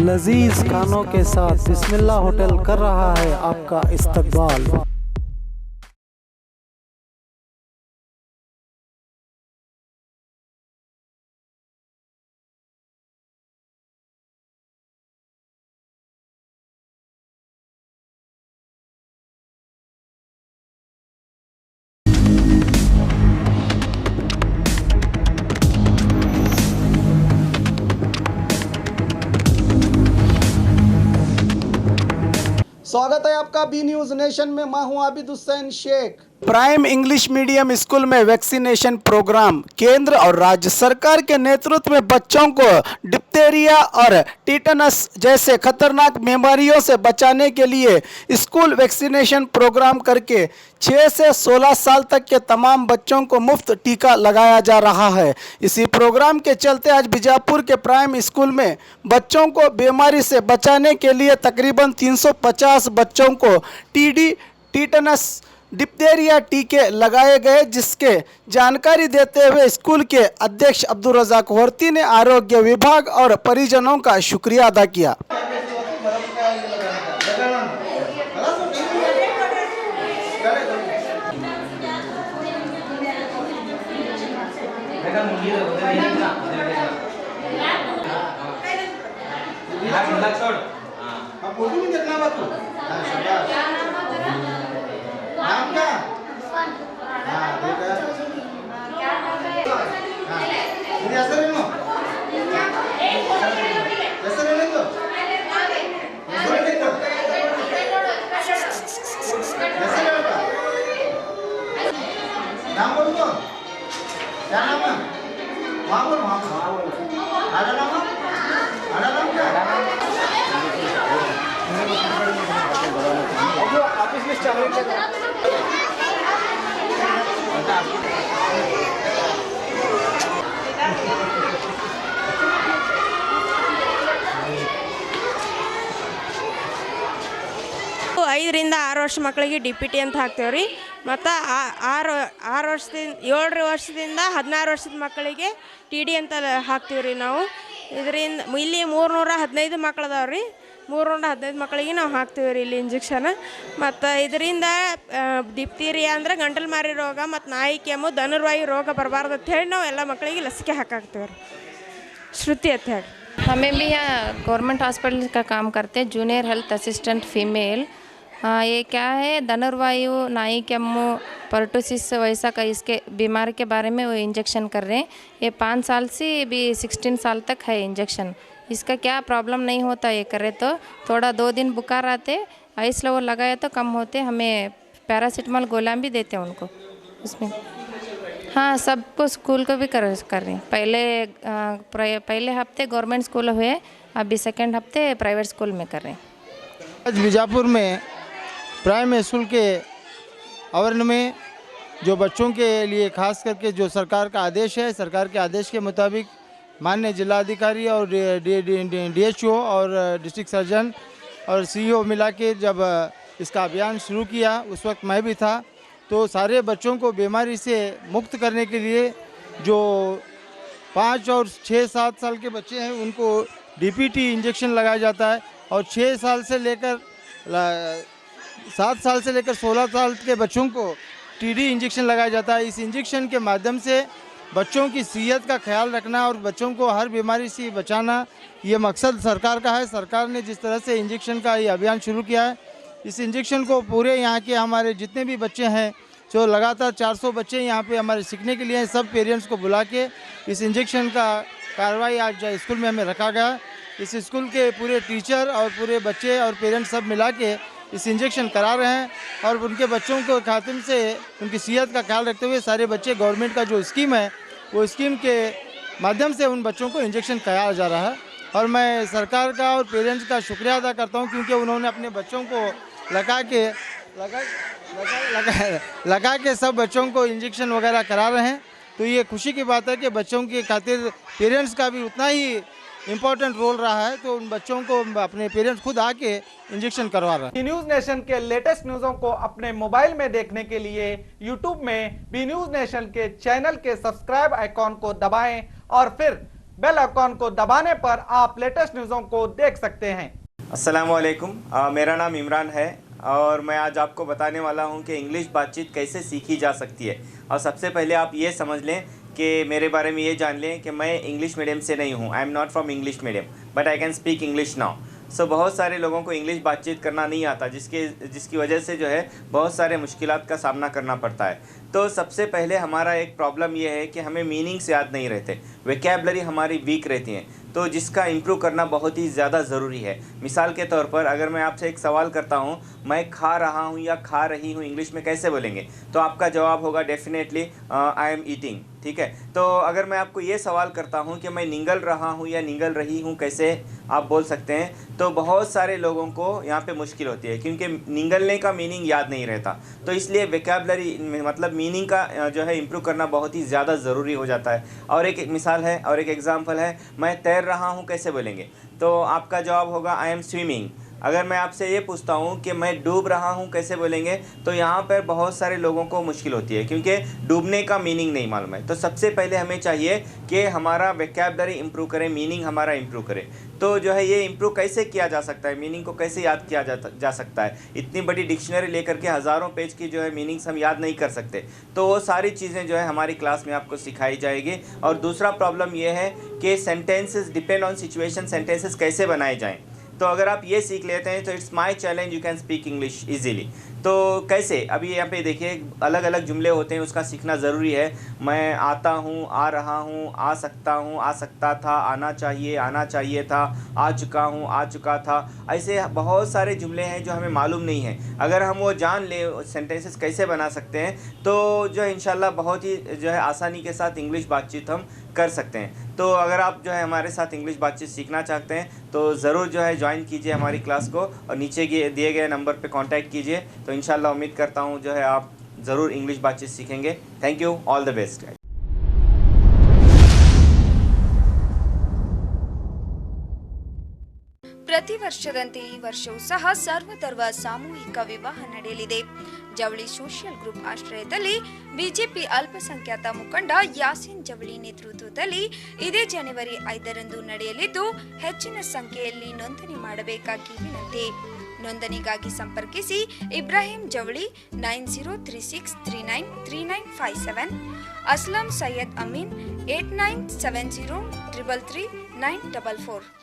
लजीज खानों के साथ बिस्मिल्लाह होटल कर रहा है आपका इस्तकबाल। स्वागत है आपका बी न्यूज नेशन में। मैं हूं Abid Hussain Shaikh. Prime English medium school में वैक्सीनेशन प्रोग्राम। केंद्र और राज्य सरकार के नेतृत्व में बच्चों को डिप्थेरिया और टीटनस जैसे खतरनाक बीमारियों से बचाने के लिए स्कूल वैक्सीनेशन प्रोग्राम करके 6 से 16 साल तक के तमाम बच्चों को मुफ्त टीका लगाया जा रहा है। इसी प्रोग्राम के चलते आज बीजापुर के प्राइम स्कूल में बच्चों को बीमारी से बचाने के लिए तकरीबन 350 बच्चों को टीडी, टीटनस, डिप्थेरिया टीके लगाए गए, जिसके जानकारी देते हुए स्कूल के अध्यक्ष अब्दुल रज़ाक वर्ती ने आरोग्य विभाग और परिजनों का शुक्रिया अदा किया। नाम क्या? नाम बोल दो। क्या नाम है? वहाँ बोल, वहाँ बोल। आधा नाम है? आधा नाम क्या? ऑफिस में चल रही है। ಐದರಿಂದ 6 ವರ್ಷ ಮಕ್ಕಳಿಗೆ DPT ಅಂತ ಹಾಕ್ತೇವೆ ರೀ. ಮತ್ತು 6 ವರ್ಷದಿಂದ 7 ವರ್ಷದಿಂದ 16 ವರ್ಷದ ಮಕ್ಕಳಿಗೆ TD ಅಂತ ಹಾಕ್ತೀವಿ ರೀ ನಾವು. ಇದರಿಂದ ಇಲ್ಲಿ 315 ಮಕ್ಕಳು ಅದಾವೆ ರೀ. 315 ಮಕ್ಕಳಿಗೆ ನಾವು ಹಾಕ್ತೀವಿ ರೀ ಇಲ್ಲಿ ಇಂಜೆಕ್ಷನ್. ಮತ್ತು ಇದರಿಂದ ಡಿಪ್ತೀರಿಯಾ ಅಂದರೆ ಗಂಟಲು ಮಾರಿ ರೋಗ ಮತ್ತು ನಾಯಿ ಕೆಮ್ಮು, ಧನುರ್ವಾಯು ರೋಗ ಬರಬಾರ್ದು ಅಂತ ಹೇಳಿ ನಾವು ಎಲ್ಲ ಮಕ್ಕಳಿಗೆ ಲಸಿಕೆ ಹಾಕಾಕ್ತೀವಿ ರೀ. ಶ್ರುತಿ ಅಂತ ಹೇಳಿ हमें भी यहाँ गवर्नमेंट हॉस्पिटल का काम करते हैं, जूनियर हेल्थ असिस्टेंट फीमेल। ये क्या है, धनुर्वायु, नाई केम्मू, पर्टोसिस वैसा का इसके बीमारी के बारे में वो इंजेक्शन कर रहे हैं। ये 5 साल से भी 16 साल तक है इंजेक्शन। इसका क्या प्रॉब्लम नहीं होता, ये करे तो थोड़ा 2 दिन बुखार आते, आइस लेवल लगाए तो कम होते। हमें पैरासीटामोल गोलियां भी देते हैं उनको उसमें। हाँ, सबको स्कूल को भी कर रहे हैं। पहले हफ्ते गवर्नमेंट स्कूल हुए, अभी सेकेंड हफ्ते प्राइवेट स्कूल में कर रहे हैं। आज बीजापुर में प्राइम स्कूल के आवरण में जो बच्चों के लिए खास करके जो सरकार का आदेश है, सरकार के आदेश के मुताबिक माननीय जिलाधिकारी और DHO और डिस्ट्रिक्ट सर्जन और CEO मिला के जब इसका अभियान शुरू किया, उस वक्त मैं भी था। तो सारे बच्चों को बीमारी से मुक्त करने के लिए जो 5 और 6-7 साल के बच्चे हैं उनको DPT इंजेक्शन लगाया जाता है, और 6 साल से लेकर 7 साल से लेकर 16 साल के बच्चों को TD इंजेक्शन लगाया जाता है। इस इंजेक्शन के माध्यम से बच्चों की सेहत का ख्याल रखना और बच्चों को हर बीमारी से बचाना, ये मकसद सरकार का है। सरकार ने जिस तरह से इंजेक्शन का ये अभियान शुरू किया है, इस इंजेक्शन को पूरे यहाँ के हमारे जितने भी बच्चे हैं, जो लगातार 400 बच्चे यहाँ पे हमारे सीखने के लिए, सब पेरेंट्स को बुला के इस इंजेक्शन का कार्रवाई आज स्कूल में हमें रखा गया। इस स्कूल के पूरे टीचर और पूरे बच्चे और पेरेंट्स सब मिला के इस इंजेक्शन करा रहे हैं, और उनके बच्चों को खातिम से उनकी सेहत का ख्याल रखते हुए सारे बच्चे, गवर्नमेंट का जो स्कीम है वो स्कीम के माध्यम से उन बच्चों को इंजेक्शन कराया जा रहा है। और मैं सरकार का और पेरेंट्स का शुक्रिया अदा करता हूँ, क्योंकि उन्होंने अपने बच्चों को लगा के सब बच्चों को इंजेक्शन वगैरह करा रहे हैं। तो ये खुशी की बात है कि बच्चों की खातिर पेरेंट्स का भी उतना ही इम्पोर्टेंट रोल रहा है। तो उन बच्चों को अपने पेरेंट्स खुद आके इंजेक्शन करवा रहे हैं। बी न्यूज नेशन के लेटेस्ट न्यूज़ों को अपने मोबाइल में देखने के लिए यूट्यूब में बी न्यूज नेशन के चैनल के सब्सक्राइब आइकॉन को दबाएं और फिर बेल आइकॉन को दबाने पर आप लेटेस्ट न्यूज़ों को देख सकते हैं। अस्सलामुअलैकुम, मेरा नाम इमरान है और मैं आज आपको बताने वाला हूं कि इंग्लिश बातचीत कैसे सीखी जा सकती है। और सबसे पहले आप ये समझ लें कि मेरे बारे में ये जान लें कि मैं इंग्लिश मीडियम से नहीं हूं। I am not from English medium but I can speak English now. So बहुत सारे लोगों को इंग्लिश बातचीत करना नहीं आता, जिसकी वजह से जो है बहुत सारे मुश्किलात का सामना करना पड़ता है। तो सबसे पहले हमारा एक प्रॉब्लम ये है कि हमें मीनिंग्स याद नहीं रहते, वोकैबुलरी हमारी वीक रहती हैं, तो जिसका इम्प्रूव करना बहुत ही ज़्यादा ज़रूरी है। मिसाल के तौर पर अगर मैं आपसे एक सवाल करता हूँ, मैं खा रहा हूँ या खा रही हूँ इंग्लिश में कैसे बोलेंगे, तो आपका जवाब होगा डेफिनेटली आई एम ईटिंग। ठीक है, तो अगर मैं आपको ये सवाल करता हूँ कि मैं निगल रहा हूँ या निगल रही हूँ कैसे आप बोल सकते हैं, तो बहुत सारे लोगों को यहाँ पे मुश्किल होती है क्योंकि निगलने का मीनिंग याद नहीं रहता। तो इसलिए वोकैबुलरी मतलब मीनिंग का जो है इम्प्रूव करना बहुत ही ज़्यादा ज़रूरी हो जाता है। और एक मिसाल है और एक एग्जांपल है, मैं तैर रहा हूँ कैसे बोलेंगे, तो आपका जवाब होगा आई एम स्विमिंग। अगर मैं आपसे ये पूछता हूँ कि मैं डूब रहा हूँ कैसे बोलेंगे, तो यहाँ पर बहुत सारे लोगों को मुश्किल होती है क्योंकि डूबने का मीनिंग नहीं मालूम है। तो सबसे पहले हमें चाहिए कि हमारा वोकैबुलरी इम्प्रूव करें, मीनिंग हमारा इम्प्रूव करें। तो जो है ये इम्प्रूव कैसे किया जा सकता है, मीनिंग को कैसे याद किया जा सकता है। इतनी बड़ी डिक्शनरी लेकर के हज़ारों पेज की जो है मीनिंग्स हम याद नहीं कर सकते, तो वो सारी चीज़ें जो है हमारी क्लास में आपको सिखाई जाएगी। और दूसरा प्रॉब्लम ये है कि sentences depend on situation, sentences कैसे बनाए जाएँ। तो अगर आप ये सीख लेते हैं तो it's my challenge, you can speak English easily. तो कैसे, अभी यहाँ पे देखिए अलग अलग जुमले होते हैं, उसका सीखना ज़रूरी है। मैं आता हूँ, आ रहा हूँ, आ सकता हूँ, आ सकता था, आना चाहिए था, आ चुका हूँ, आ चुका था। ऐसे बहुत सारे जुमले हैं जो हमें मालूम नहीं है। अगर हम वो जान लें सेंटेंसेस कैसे बना सकते हैं, तो जो है इंशाल्लाह बहुत ही जो है आसानी के साथ इंग्लिश बातचीत हम कर सकते हैं। तो अगर आप जो है हमारे साथ इंग्लिश बातचीत सीखना चाहते हैं तो ज़रूर जो है ज्वाइन कीजिए हमारी क्लास को और नीचे दिए गए नंबर पे कांटेक्ट कीजिए। तो इंशाल्लाह उम्मीद करता हूँ जो है आप ज़रूर इंग्लिश बातचीत सीखेंगे। Thank you, all the best. ಪ್ರತಿ ವರ್ಷದಂತೆ ಈ ವರ್ಷವೂ ಸಹ ಸರ್ವಧರ್ಮ ಸಾಮೂಹಿಕ ವಿವಾಹ ನಡೆಯಲಿದೆ. ಜವಳಿ ಸೋಷಿಯಲ್ ಗ್ರೂಪ್ ಆಶ್ರಯದಲ್ಲಿ ಬಿಜೆಪಿ ಅಲ್ಪಸಂಖ್ಯಾತ ಮುಖಂಡ ಯಾಸೀನ್ ಜವಳಿ ನೇತೃತ್ವದಲ್ಲಿ ಇದೇ ಜನವರಿ 5ರಂದು ನಡೆಯಲಿದ್ದು, ಹೆಚ್ಚಿನ ಸಂಖ್ಯೆಯಲ್ಲಿ ನೋಂದಣಿ ಮಾಡಬೇಕಾಗಿ ವಿನಂತಿ. ನೋಂದಣಿಗಾಗಿ ಸಂಪರ್ಕಿಸಿ ಇಬ್ರಾಹಿಂ ಜವಳಿ 9036393957, ಅಸ್ಲಂ ಸೈಯದ್ ಅಮೀನ್ 8970333944.